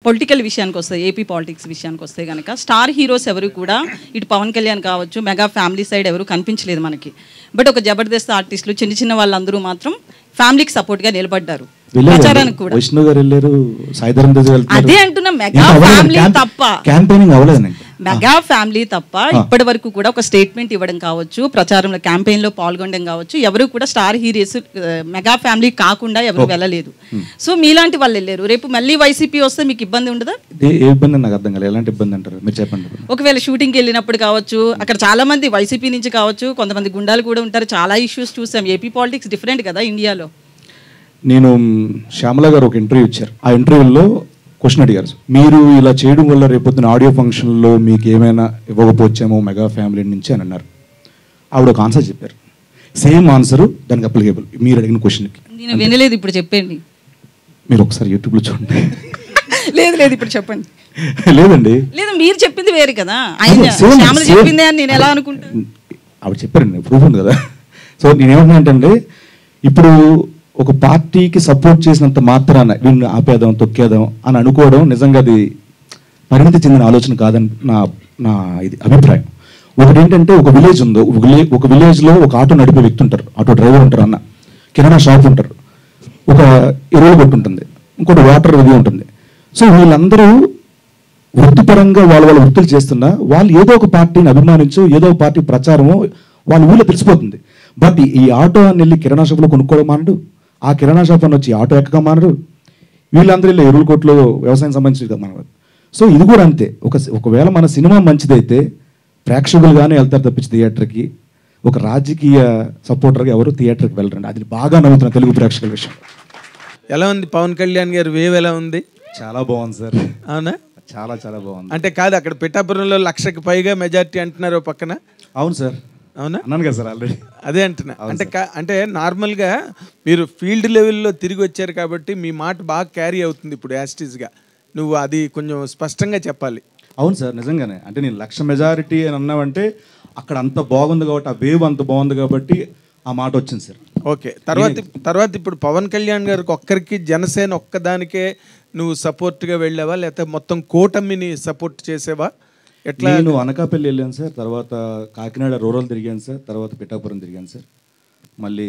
Political విషయానికి వస్తే, AP politics విషయానికి వస్తే కనుక స్టార్ హీరోస్ ఎవరు కూడా ఇటు పవన్ కళ్యాణ్ కావచ్చు, మెగా ఫ్యామిలీ సైడ్ ఎవరు కనిపించలేదు మనకి. బట్ ఒక జబర్దస్త్ ఆర్టిస్టులు చిన్న వాళ్ళందరూ మాత్రం ఫ్యామిలీకి సపోర్ట్గా నిలబడ్డారు. ప్రచారానికి కూడా అదే అంటున్నా, మెగా ఫ్యామిలీ తప్ప మెగా ఫ్యామిలీ తప్ప ఇప్పటి వరకు కూడా ఒక స్టేట్మెంట్ ఇవ్వడం కావచ్చు, ప్రచారంలో క్యాంపెయిన్లో పాల్గొనడం కావచ్చు, ఎవరు కూడా స్టార్ హీరోస్ మెగా ఫ్యామిలీ కాకుండా ఎవరు వెళ్ళలేదు. సో మీలాంటి వాళ్ళు వెళ్ళారు. రేపు మళ్ళీ వైసీపీ వస్తే మీకు ఇబ్బంది ఉండదా? ఒకవేళ షూటింగ్కి వెళ్ళినప్పుడు కావచ్చు, అక్కడ చాలా మంది వైసీపీ నుంచి కావచ్చు, కొంతమంది గుండాలు కూడా ఉంటారు. చాలా ఇష్యూస్ చూసాం. ఏపీ పాలిటిక్స్ డిఫరెంట్ కదా ఇండియాలో. నేను శ్యామల గారు ఒక ఇంటర్వ్యూ ఇచ్చారు. ఆ ఇంటర్వ్యూలో క్వశ్చన్ అడిగారు, మీరు ఇలా చేయడం వల్ల రేపొద్దున ఆడియో ఫంక్షన్లో మీకు ఏమైనా ఇవ్వకపోవచ్చేమో మెగా ఫ్యామిలీ నుంచి అని అన్నారు. ఆవిడ ఒక ఆన్సర్ చెప్పారు. సేమ్ ఆన్సర్ దానికి అప్లికేబుల్ మీరు అడిగిన క్వశ్చన్కి. నేను వినలేదు, ఇప్పుడు చెప్పండి. మీరు ఒకసారి యూట్యూబ్లో చూడండి. లేదు ఇప్పుడు చెప్పండి. లేదండి, లేదు మీరు చెప్పింది వేరు కదా, ఆయన శ్యామల చెప్పిందే అని నేను ఎలా అనుకుంటాను. ఆవిడ చెప్పారండి, ప్రూఫ్ ఉంది కదా. సో నేనేమంటున్నా అంటే, ఇప్పుడు ఒక పార్టీకి సపోర్ట్ చేసినంత మాత్రాన వీళ్ళని ఆపేద్దాం, తొక్కేద్దాం అని అనుకోవడం నిజంగా అది పరిణితి చెందిన ఆలోచన కాదని నా ఇది అభిప్రాయం. ఒకటి ఏంటంటే, ఒక విలేజ్ ఉందో, ఒక విలేజ్లో ఒక ఆటో నడిపే వ్యక్తి ఉంటారు, ఆటో డ్రైవర్ ఉంటారు, అన్న కిరాణా షాప్ ఉంటారు, ఒక ఎరువులు కొట్టు ఉంటుంది, ఇంకోటి వాటర్ ఇది ఉంటుంది. సో వీళ్ళందరూ వృత్తిపరంగా వాళ్ళ వృత్తులు చేస్తున్నా వాళ్ళు ఏదో ఒక పార్టీని అభిమానించో, ఏదో ఒక పార్టీ ప్రచారమో వాళ్ళ ఊళ్ళో తెలిసిపోతుంది. బట్ ఈ ఆటో అని వెళ్ళి కిరాణా షాప్లో కొనుక్కోవడం మానడు, ఆ కిరాణా షాప్ అని వచ్చి ఆటో ఎక్కగా మానరు, వీళ్ళందరూ ఇలా ఎరువుల కొట్లో వ్యవసాయం సంబంధించి మన. సో ఇది కూడా అంతే. ఒకవేళ మన సినిమా మంచిదైతే ప్రేక్షకులుగానే వెళ్తారు తప్పించి థియేటర్కి. ఒక రాజకీయ సపోర్టర్గా ఎవరు థియేటర్కి వెళ్ళరండి. అది బాగా నవ్వుతున్న తెలుగు ప్రేక్షకుల విషయం. ఎలా ఉంది పవన్ కళ్యాణ్ గారు వేవ్ ఎలా ఉంది? చాలా బాగుంది సార్. అవునా? చాలా బాగుంది. అంటే కాదు, అక్కడ పిఠాపురంలో 1,00,000కి పైగా మెజారిటీ అంటున్నారు పక్కన. అవును సార్. అవునా? అన్నాను కదా సార్ ఆల్రెడీ. అదే అంటున్నా. అంటే నార్మల్గా మీరు ఫీల్డ్ లెవెల్లో తిరిగి వచ్చారు కాబట్టి మీ మాట బాగా క్యారీ అవుతుంది ఇప్పుడు యాస్టీస్గా. నువ్వు అది కొంచెం స్పష్టంగా చెప్పాలి. అవును సార్, నిజంగానే. అంటే నేను 1,00,000 మెజారిటీ అని అన్నామంటే అక్కడ అంత బాగుంది కాబట్టి, ఆ వేవ్ అంత బాగుంది కాబట్టి ఆ మాట వచ్చింది సార్. ఓకే. తర్వాత ఇప్పుడు పవన్ కళ్యాణ్ గారికి ఒక్కరికి, జనసేన ఒక్కదానికే నువ్వు సపోర్ట్గా వెళ్ళావా, లేకపోతే మొత్తం కూటమిని సపోర్ట్ చేసేవా? ఎట్లా? నేను అనకాపల్లి వెళ్ళాను సార్, తర్వాత కాకినాడ రూరల్ తిరిగాను సార్, తర్వాత పిఠాపురం తిరిగాను సార్, మళ్ళీ